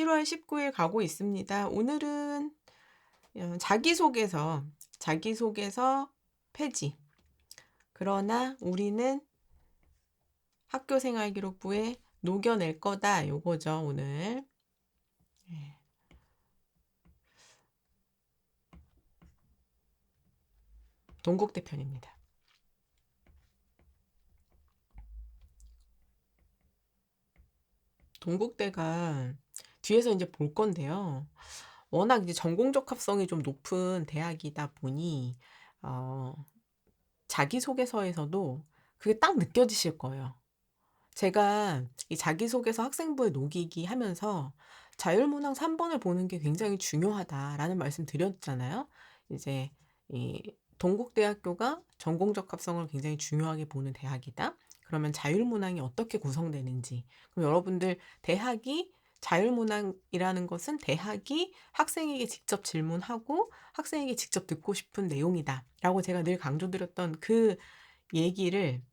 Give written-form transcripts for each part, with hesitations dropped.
11월 19일 가고 있습니다. 오늘은 자기소개서 폐지. 그러나 우리는 학교생활기록부에 녹여낼 거다. 요거죠, 오늘. 예. 동국대 편입니다. 동국대가 뒤에서 이제 볼 건데요. 워낙 이제 전공적합성이 좀 높은 대학이다 보니, 자기소개서에서도 그게 딱 느껴지실 거예요. 제가 이 자기소개서 학생부에 녹이기 하면서 자율문항 3번을 보는 게 굉장히 중요하다라는 말씀 드렸잖아요. 이제 이 동국대학교가 전공적 합성을 굉장히 중요하게 보는 대학이다. 그러면 자율문항이 어떻게 구성되는지. 그럼 여러분들 대학이 자율문항이라는 것은 대학이 학생에게 직접 질문하고 학생에게 직접 듣고 싶은 내용이다. 라고 제가 늘 강조드렸던 그 얘기를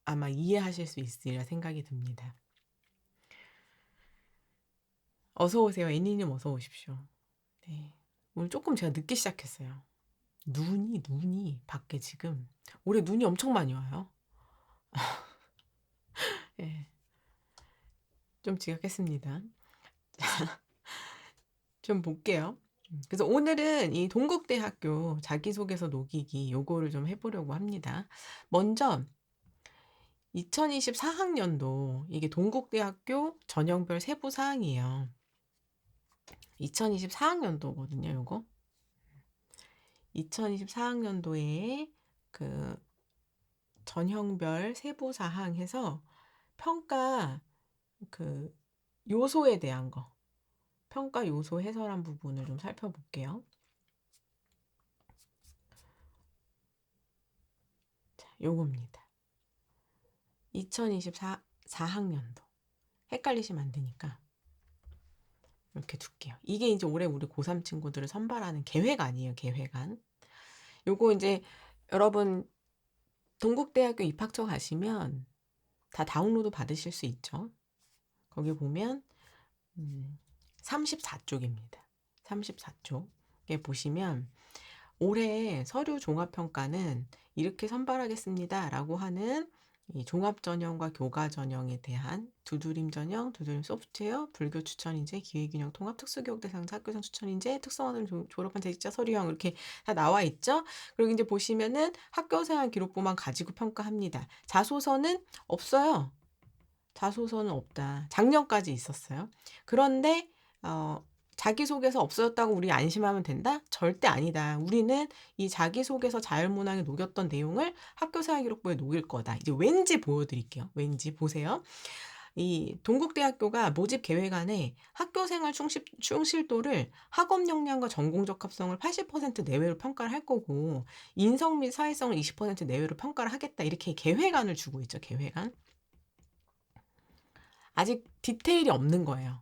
아마 이해하실 수 있으리라 생각이 듭니다. 어서 오세요. 애니님 어서 오십시오. 네. 오늘 조금 제가 늦게 시작했어요. 눈이 밖에 지금 올해 눈이 엄청 많이 와요. 네. 좀 지각했습니다. 좀 볼게요. 그래서 오늘은 이 동국대학교 자기소개서 녹이기 요거를 좀 해보려고 합니다. 먼저 2024학년도 이게 동국대학교 전형별 세부 사항이에요. 2024학년도거든요, 요거. 2024학년도에 그 전형별 세부 사항 해서 평가 그 요소에 대한 거, 평가 요소 해설한 부분을 좀 살펴볼게요. 자, 요겁니다. 2024학년도. 헷갈리시면 안 되니까 이렇게 둘게요. 이게 이제 올해 우리 고3 친구들을 선발하는 계획안이에요, 계획안. 요거 이제 여러분 동국대학교 입학처 가시면 다 다운로드 받으실 수 있죠. 거기 보면 34쪽입니다. 34쪽에 보시면 올해 서류 종합평가는 이렇게 선발하겠습니다 라고 하는 이 종합전형과 교과전형에 대한 두드림 전형, 두드림 소프트웨어, 불교 추천인재, 기회균형 통합, 특수교육 대상자, 학교생 추천인재, 특성화된 졸업한 재직자 서류형 이렇게 다 나와 있죠. 그리고 이제 보시면은 학교생활 기록부만 가지고 평가합니다. 자소서는 없어요. 자소서는 없다. 작년까지 있었어요. 그런데 자기소개서 없어졌다고 우리 안심하면 된다? 절대 아니다. 우리는 이 자기소개서 자율문항에 녹였던 내용을 학교생활기록부에 녹일 거다. 이제 왠지 보여드릴게요. 왠지 보세요. 이 동국대학교가 모집 계획안에 학교생활 충실도를 학업 역량과 전공적 합성을 80% 내외로 평가를 할 거고 인성 및 사회성을 20% 내외로 평가를 하겠다. 이렇게 계획안을 주고 있죠. 계획안. 아직 디테일이 없는 거예요.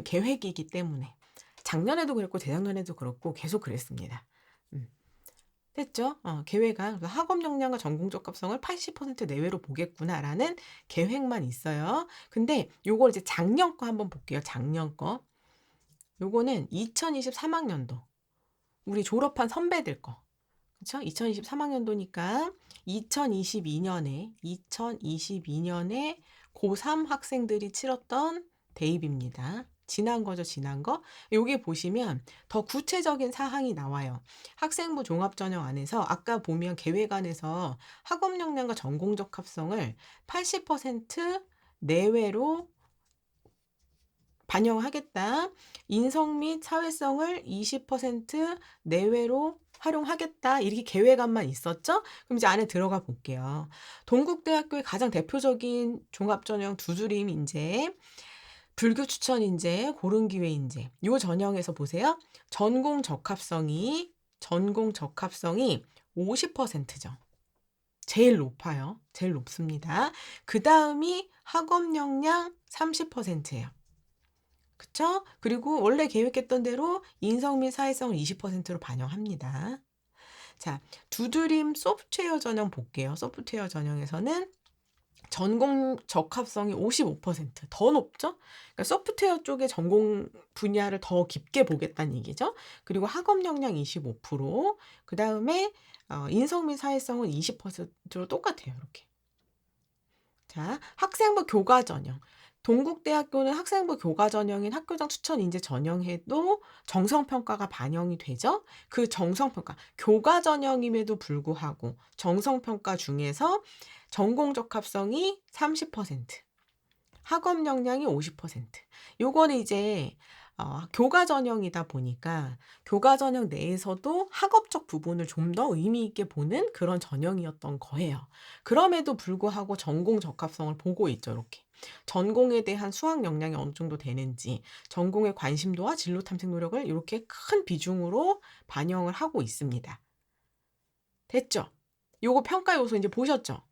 계획이기 때문에. 작년에도 그랬고 재작년에도 그렇고 계속 그랬습니다. 됐죠? 계획안. 학업 역량과 전공적 합성을 80% 내외로 보겠구나라는 계획만 있어요. 근데 요걸 이제 작년 거 한번 볼게요. 작년 거. 요거는 2023학년도. 우리 졸업한 선배들 거. 그쵸? 2023학년도니까 2022년에 고3 학생들이 치렀던 대입입니다. 지난 거죠, 지난 거. 여기 보시면 더 구체적인 사항이 나와요. 학생부 종합전형 안에서 아까 보면 계획안에서 학업 역량과 전공적 합성을 80% 내외로 반영하겠다. 인성 및 사회성을 20% 내외로 활용하겠다. 이렇게 계획안만 있었죠? 그럼 이제 안에 들어가 볼게요. 동국대학교의 가장 대표적인 종합전형 두드림 인재, 불교 추천 인재, 고른 기회 인재. 요 전형에서 보세요. 전공 적합성이 50%죠. 제일 높아요. 제일 높습니다. 그 다음이 학업 역량 30%예요. 그쵸? 그리고 원래 계획했던 대로 인성 및 사회성을 20%로 반영합니다. 자, 두드림 소프트웨어 전형 볼게요. 소프트웨어 전형에서는 전공 적합성이 55%더 높죠? 그러니까 소프트웨어 쪽의 전공 분야를 더 깊게 보겠다는 얘기죠. 그리고 학업 역량 25%, 그다음에 인성 및 사회성은 20%로 똑같아요. 이렇게. 자, 학생부 교과 전형. 동국대학교는 학생부 교과 전형인 학교장 추천 인재 전형에도 정성평가가 반영이 되죠. 그 정성평가, 교과 전형임에도 불구하고 정성평가 중에서 전공 적합성이 30%, 학업 역량이 50%. 요거는 이제 교과 전형이다 보니까 교과 전형 내에서도 학업적 부분을 좀 더 의미 있게 보는 그런 전형이었던 거예요. 그럼에도 불구하고 전공 적합성을 보고 있죠, 이렇게. 전공에 대한 수학 역량이 어느 정도 되는지, 전공의 관심도와 진로 탐색 노력을 이렇게 큰 비중으로 반영을 하고 있습니다. 됐죠? 요거 평가 요소 이제 보셨죠?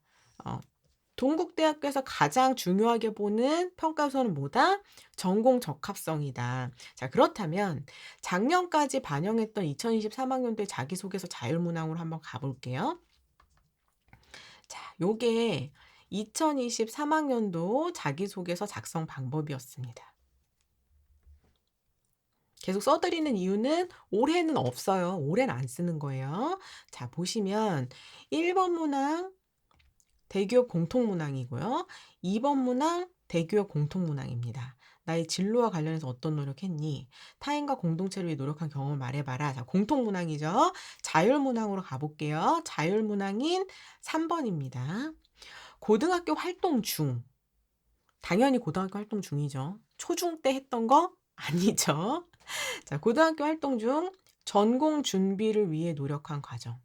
동국대학교에서 가장 중요하게 보는 평가 요소는 뭐다? 전공 적합성이다. 자, 그렇다면 작년까지 반영했던 2023학년도의 자기소개서 자율문항으로 한번 가볼게요. 자, 요게 2023학년도 자기소개서 작성 방법이었습니다. 계속 써드리는 이유는 올해는 없어요. 올해는 안 쓰는 거예요. 자, 보시면 1번 문항 대기업 공통문항이고요. 2번 문항 대기업 공통문항입니다. 나의 진로와 관련해서 어떤 노력했니? 타인과 공동체를 위해 노력한 경험을 말해봐라. 자, 공통문항이죠. 자율문항으로 가볼게요. 자율문항인 3번입니다. 고등학교 활동 중. 당연히 고등학교 활동 중이죠. 초중 때 했던 거 아니죠. 자, 고등학교 활동 중 전공 준비를 위해 노력한 과정.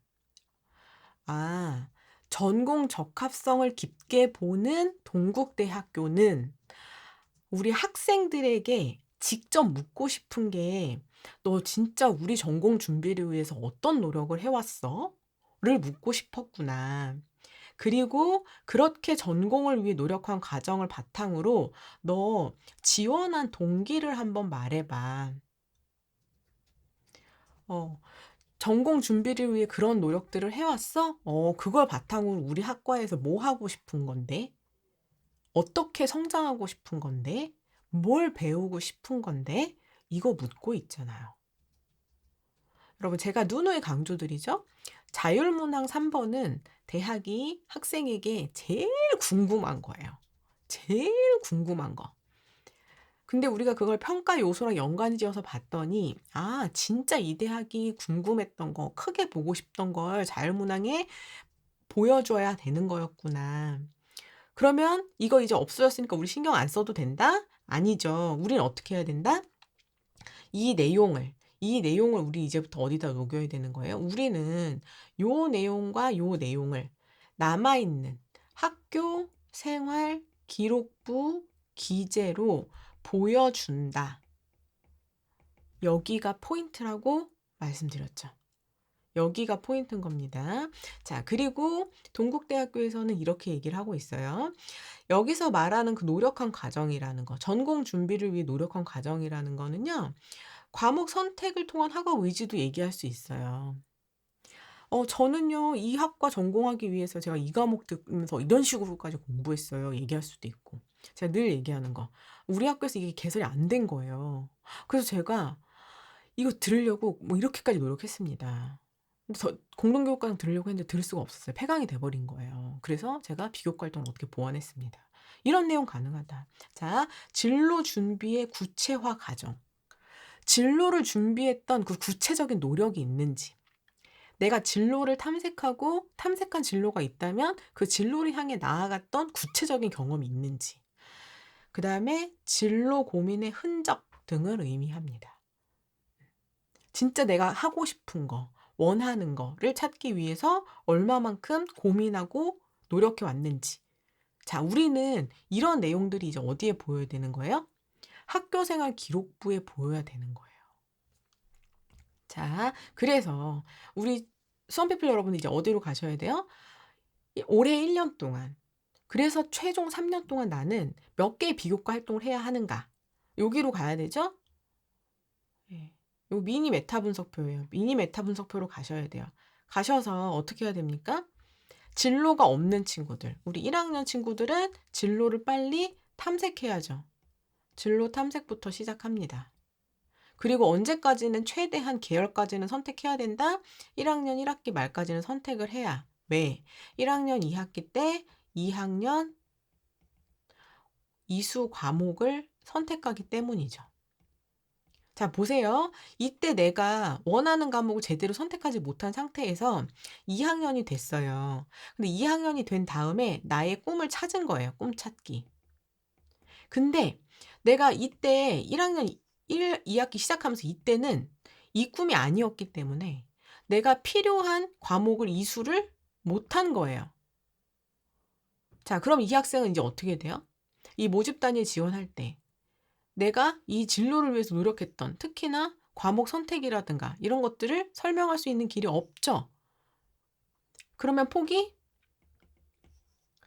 전공 적합성을 깊게 보는 동국대학교는 우리 학생들에게 직접 묻고 싶은 게 너 진짜 우리 전공 준비를 위해서 어떤 노력을 해왔어? 를 묻고 싶었구나. 그리고 그렇게 전공을 위해 노력한 과정을 바탕으로 너 지원한 동기를 한번 말해봐. 전공 준비를 위해 그런 노력들을 해왔어? 그걸 바탕으로 우리 학과에서 뭐 하고 싶은 건데? 어떻게 성장하고 싶은 건데? 뭘 배우고 싶은 건데? 이거 묻고 있잖아요. 여러분, 제가 누누이 강조드리죠? 자율문항 3번은 대학이 학생에게 제일 궁금한 거예요. 제일 궁금한 거. 근데 우리가 그걸 평가 요소랑 연관 지어서 봤더니 진짜 이 대학이 궁금했던 거, 크게 보고 싶던 걸 자율문항에 보여줘야 되는 거였구나. 그러면 이거 이제 없어졌으니까 우리 신경 안 써도 된다? 아니죠. 우리는 어떻게 해야 된다? 이 내용을 우리 이제부터 어디다 녹여야 되는 거예요? 우리는 요 내용과 요 내용을 남아있는 학교 생활 기록부 기재로 보여준다. 여기가 포인트라고 말씀드렸죠. 여기가 포인트인 겁니다. 자, 그리고 동국대학교에서는 이렇게 얘기를 하고 있어요. 여기서 말하는 그 노력한 과정이라는 거, 전공 준비를 위해 노력한 과정이라는 거는요, 과목 선택을 통한 학업 의지도 얘기할 수 있어요. 저는요, 이 학과 전공하기 위해서 제가 이 과목 듣면서 이런 식으로까지 공부했어요. 얘기할 수도 있고. 제가 늘 얘기하는 거. 우리 학교에서 이게 개설이 안 된 거예요. 그래서 제가 이거 들으려고 뭐 이렇게까지 노력했습니다. 근데 공동교육과정 들으려고 했는데 들을 수가 없었어요. 폐강이 돼버린 거예요. 그래서 제가 비교과 활동을 어떻게 보완했습니다. 이런 내용 가능하다. 자, 진로 준비의 구체화 과정. 진로를 준비했던 그 구체적인 노력이 있는지, 내가 진로를 탐색한 진로가 있다면 그 진로를 향해 나아갔던 구체적인 경험이 있는지, 그 다음에 진로 고민의 흔적 등을 의미합니다. 진짜 내가 하고 싶은 거, 원하는 거를 찾기 위해서 얼마만큼 고민하고 노력해 왔는지. 자, 우리는 이런 내용들이 이제 어디에 보여야 되는 거예요? 학교생활 기록부에 보여야 되는 거예요. 자, 그래서 우리 수험피플 여러분들 이제 어디로 가셔야 돼요? 올해 1년 동안. 그래서 최종 3년 동안 나는 몇 개의 비교과 활동을 해야 하는가? 여기로 가야 되죠? 요 미니 메타 분석표예요. 미니 메타 분석표로 가셔야 돼요. 가셔서 어떻게 해야 됩니까? 진로가 없는 친구들, 우리 1학년 친구들은 진로를 빨리 탐색해야죠. 진로 탐색부터 시작합니다. 그리고 언제까지는 최대한 계열까지는 선택해야 된다? 1학년 1학기 말까지는 선택을 해야. 왜? 1학년 2학기 때 2학년 이수 과목을 선택하기 때문이죠. 자, 보세요. 이때 내가 원하는 과목을 제대로 선택하지 못한 상태에서 2학년이 됐어요. 근데 2학년이 된 다음에 나의 꿈을 찾은 거예요. 꿈 찾기. 근데 내가 이때 1학년 2학기 시작하면서 이때는 이 꿈이 아니었기 때문에 내가 필요한 과목을 이수를 못한 거예요. 자, 그럼 이 학생은 이제 어떻게 돼요? 이 모집단위에 지원할 때 내가 이 진로를 위해서 노력했던 특히나 과목 선택이라든가 이런 것들을 설명할 수 있는 길이 없죠. 그러면 포기?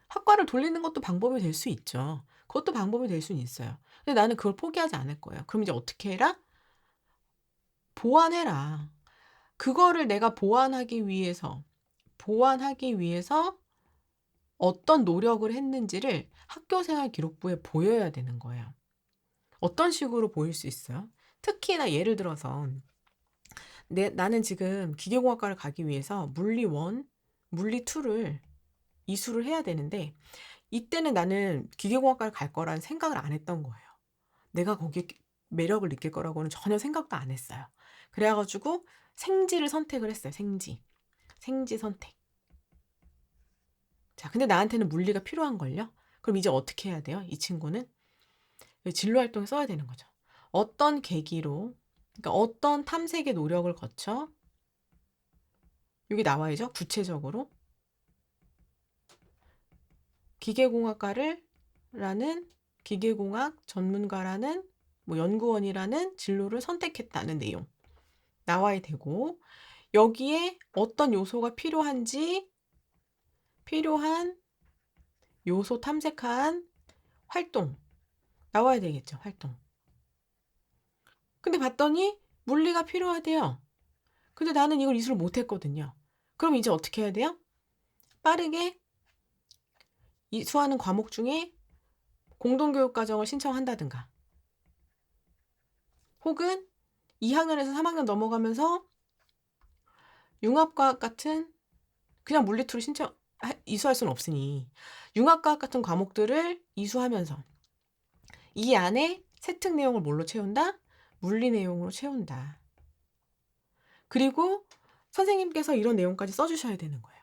학과를 돌리는 것도 방법이 될 수 있죠. 그것도 방법이 될 수는 있어요. 근데 나는 그걸 포기하지 않을 거예요. 그럼 이제 어떻게 해라? 보완해라. 그거를 내가 보완하기 위해서 어떤 노력을 했는지를 학교생활 기록부에 보여야 되는 거예요. 어떤 식으로 보일 수 있어요? 특히나 예를 들어서 나는 지금 기계공학과를 가기 위해서 물리 1, 물리 2를 이수를 해야 되는데 이때는 나는 기계공학과를 갈 거라는 생각을 안 했던 거예요. 내가 거기에 매력을 느낄 거라고는 전혀 생각도 안 했어요. 그래가지고 생지를 선택을 했어요. 생지 선택. 자, 근데 나한테는 물리가 필요한걸요? 그럼 이제 어떻게 해야 돼요? 이 친구는 진로 활동에 써야 되는 거죠. 어떤 계기로, 그러니까 어떤 탐색의 노력을 거쳐 여기 나와야죠. 구체적으로 기계공학 전문가라는 연구원이라는 진로를 선택했다는 내용 나와야 되고 여기에 어떤 요소가 필요한 요소 탐색한 활동 나와야 되겠죠. 활동. 근데 봤더니 물리가 필요하대요. 근데 나는 이걸 이수를 못했거든요. 그럼 이제 어떻게 해야 돼요? 빠르게 이수하는 과목 중에 공동교육과정을 신청한다든가 혹은 2학년에서 3학년 넘어가면서 융합과학 같은 그냥 물리2로 이수할 수는 없으니 융합과학 같은 과목들을 이수하면서 이 안에 세특 내용을 뭘로 채운다? 물리 내용으로 채운다. 그리고 선생님께서 이런 내용까지 써주셔야 되는 거예요.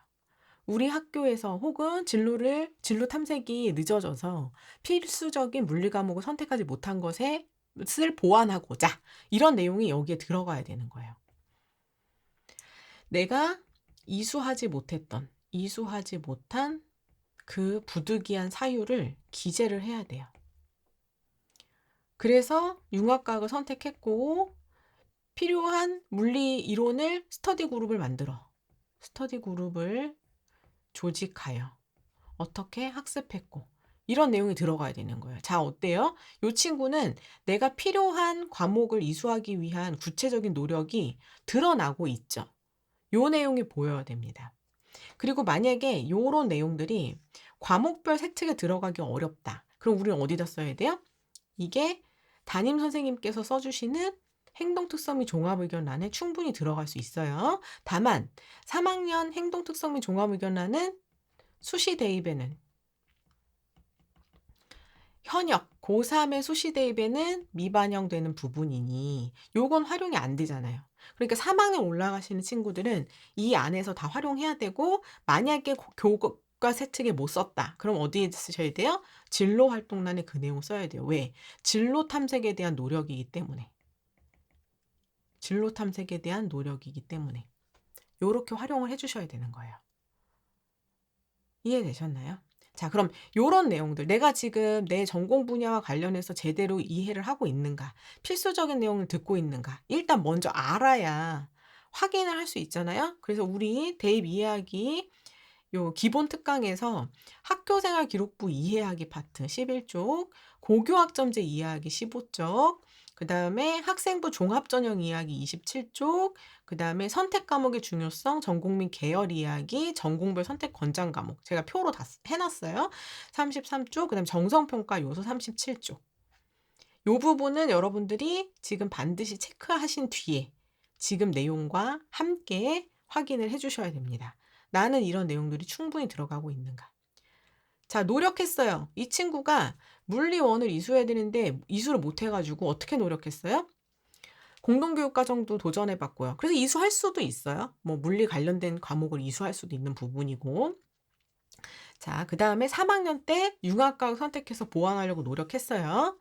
우리 학교에서 혹은 진로 탐색이 늦어져서 필수적인 물리 과목을 선택하지 못한 것을 보완하고자 이런 내용이 여기에 들어가야 되는 거예요. 내가 이수하지 못한 그 부득이한 사유를 기재를 해야 돼요. 그래서 융합과학을 선택했고 필요한 물리 이론을 스터디 그룹을 조직하여 어떻게 학습했고 이런 내용이 들어가야 되는 거예요. 자, 어때요? 이 친구는 내가 필요한 과목을 이수하기 위한 구체적인 노력이 드러나고 있죠. 요 내용이 보여야 됩니다. 그리고 만약에 이런 내용들이 과목별 세특에 들어가기 어렵다. 그럼 우리는 어디다 써야 돼요? 이게 담임 선생님께서 써주시는 행동특성 및 종합의견란에 충분히 들어갈 수 있어요. 다만 3학년 행동특성 및 종합의견란은 수시 대입에는 현역 고3의 수시 대입에는 미반영되는 부분이니 요건 활용이 안 되잖아요. 그러니까 3학년 올라가시는 친구들은 이 안에서 다 활용해야 되고 만약에 교과 세특에 못 썼다. 그럼 어디에 쓰셔야 돼요? 진로 활동란에 그 내용 써야 돼요. 왜? 진로 탐색에 대한 노력이기 때문에. 요렇게 활용을 해주셔야 되는 거예요. 이해되셨나요? 자, 그럼 요런 내용들 내가 지금 내 전공 분야와 관련해서 제대로 이해를 하고 있는가 필수적인 내용을 듣고 있는가 일단 먼저 알아야 확인을 할 수 있잖아요. 그래서 우리 대입 이해하기 요 기본 특강에서 학교생활 기록부 이해하기 파트 11쪽 고교학점제 이해하기 15쪽 그다음에 학생부 종합전형 이야기 27쪽, 그다음에 선택 과목의 중요성, 전국민 계열 이야기, 전공별 선택 권장 과목 제가 표로 다 해놨어요. 33쪽, 그다음 정성평가 요소 37쪽. 요 부분은 여러분들이 지금 반드시 체크하신 뒤에 지금 내용과 함께 확인을 해주셔야 됩니다. 나는 이런 내용들이 충분히 들어가고 있는가. 자, 노력했어요. 이 친구가 물리1을 이수해야 되는데 이수를 못해가지고 어떻게 노력했어요? 공동교육과정도 도전해봤고요. 그래서 이수할 수도 있어요. 뭐 물리 관련된 과목을 이수할 수도 있는 부분이고. 자, 그 다음에 3학년 때 융합과학 선택해서 보완하려고 노력했어요.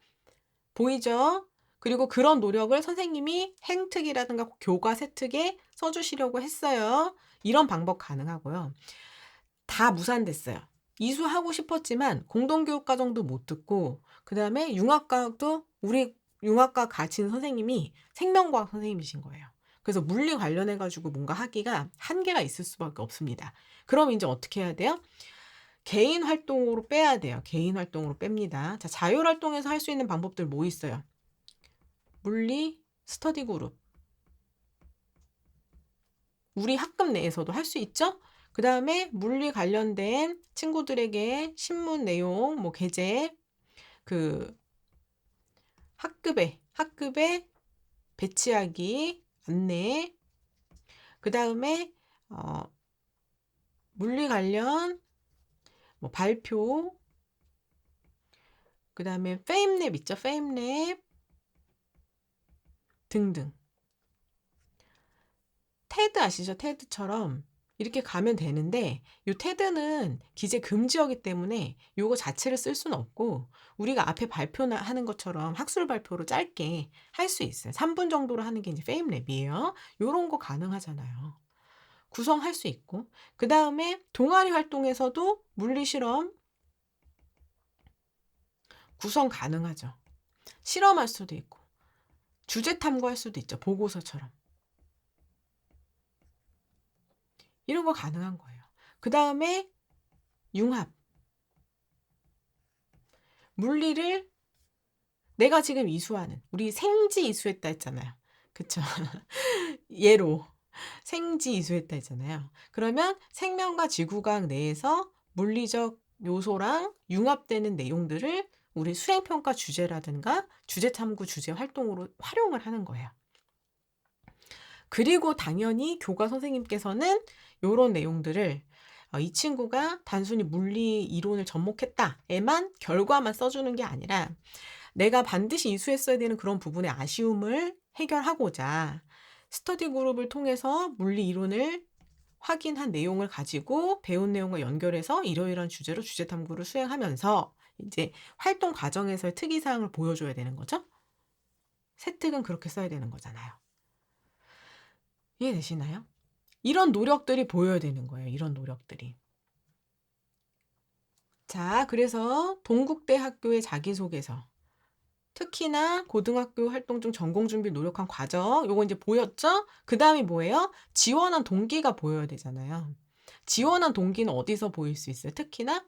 보이죠? 그리고 그런 노력을 선생님이 행특이라든가 교과 세특에 써주시려고 했어요. 이런 방법 가능하고요. 다 무산됐어요. 이수하고 싶었지만 공동교육과정도 못 듣고, 그 다음에 융합과학도 우리 융합과학 가르치는 선생님이 생명과학 선생님이신 거예요. 그래서 물리 관련해가지고 뭔가 하기가 한계가 있을 수밖에 없습니다. 그럼 이제 어떻게 해야 돼요? 개인 활동으로 빼야 돼요. 개인 활동으로 뺍니다. 자, 자율 활동에서 할 수 있는 방법들 뭐 있어요? 물리 스터디 그룹. 우리 학급 내에서도 할 수 있죠? 그 다음에 물리 관련된 친구들에게 신문 내용, 뭐 게재, 그 학급에 배치하기 안내, 그 다음에 물리 관련 뭐 발표, 그 다음에 페임랩 있죠? 페임랩 등등. 테드 아시죠? 테드처럼 이렇게 가면 되는데, 요 테드는 기재 금지어기 때문에 요거 자체를 쓸 수는 없고, 우리가 앞에 발표나 하는 것처럼 학술 발표로 짧게 할 수 있어요. 3분 정도로 하는 게 이제 페임랩이에요. 요런 거 가능하잖아요. 구성할 수 있고, 그 다음에 동아리 활동에서도 물리 실험 구성 가능하죠. 실험할 수도 있고, 주제 탐구할 수도 있죠. 보고서처럼. 이런 거 가능한 거예요. 그 다음에 융합. 물리를 내가 지금 이수하는, 우리 생지 이수했다 했잖아요. 그쵸? 예로 생지 이수했다 했잖아요. 그러면 생명과 지구과학 내에서 물리적 요소랑 융합되는 내용들을 우리 수행평가 주제라든가 주제탐구 주제 활동으로 활용을 하는 거예요. 그리고 당연히 교과 선생님께서는 이런 내용들을 이 친구가 단순히 물리 이론을 접목했다에만 결과만 써주는 게 아니라 내가 반드시 이수했어야 되는 그런 부분의 아쉬움을 해결하고자 스터디 그룹을 통해서 물리 이론을 확인한 내용을 가지고 배운 내용과 연결해서 이러이러한 주제로 주제 탐구를 수행하면서 이제 활동 과정에서의 특이사항을 보여줘야 되는 거죠. 세특은 그렇게 써야 되는 거잖아요. 이해되시나요? 이런 노력들이 보여야 되는 거예요. 이런 노력들이. 자, 그래서 동국대학교의 자기소개서. 특히나 고등학교 활동 중 전공준비 노력한 과정, 요거 이제 보였죠? 그 다음이 뭐예요? 지원한 동기가 보여야 되잖아요. 지원한 동기는 어디서 보일 수 있어요? 특히나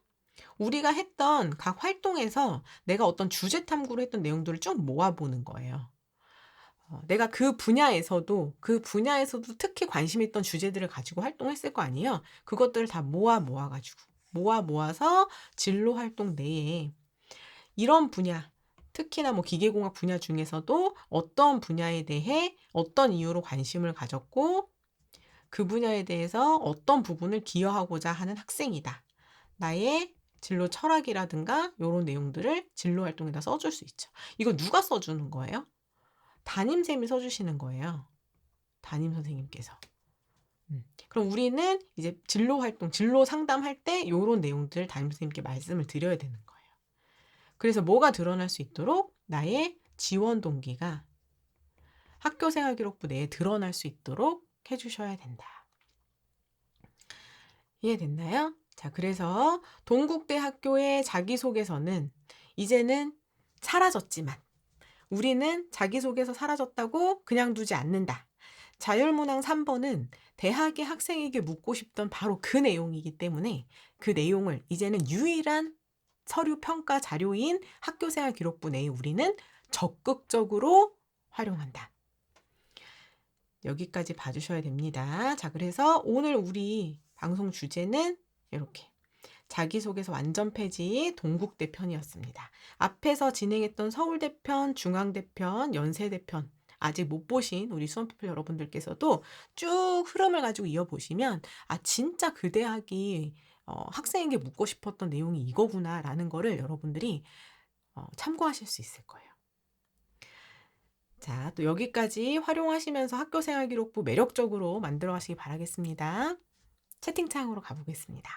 우리가 했던 각 활동에서 내가 어떤 주제 탐구를 했던 내용들을 쭉 모아보는 거예요. 내가 그 분야에서도 특히 관심 있던 주제들을 가지고 활동했을 거 아니에요? 그것들을 다 모아가지고 모아서 진로 활동 내에 이런 분야, 특히나 뭐 기계공학 분야 중에서도 어떤 분야에 대해 어떤 이유로 관심을 가졌고 그 분야에 대해서 어떤 부분을 기여하고자 하는 학생이다. 나의 진로 철학이라든가 이런 내용들을 진로 활동에다 써줄 수 있죠. 이거 누가 써주는 거예요? 담임쌤이 써주시는 거예요. 담임 선생님께서. 그럼 우리는 이제 진로 활동, 진로 상담할 때 이런 내용들을 담임 선생님께 말씀을 드려야 되는 거예요. 그래서 뭐가 드러날 수 있도록 나의 지원 동기가 학교생활기록부 내에 드러날 수 있도록 해주셔야 된다. 이해됐나요? 자, 그래서 동국대학교의 자기소개서는 이제는 사라졌지만 우리는 자기소개서 사라졌다고 그냥 두지 않는다. 자율문항 3번은 대학의 학생에게 묻고 싶던 바로 그 내용이기 때문에 그 내용을 이제는 유일한 서류 평가 자료인 학교생활 기록부 내에 우리는 적극적으로 활용한다. 여기까지 봐주셔야 됩니다. 자, 그래서 오늘 우리 방송 주제는 이렇게 자기소개서 완전 폐지 동국대 편이었습니다. 앞에서 진행했던 서울대 편, 중앙대 편, 연세대 편 아직 못 보신 우리 수험피플 여러분들께서도 쭉 흐름을 가지고 이어보시면 진짜 그 대학이 학생에게 묻고 싶었던 내용이 이거구나라는 거를 여러분들이 참고하실 수 있을 거예요. 자, 또 여기까지 활용하시면서 학교생활기록부 매력적으로 만들어 가시기 바라겠습니다. 채팅창으로 가보겠습니다.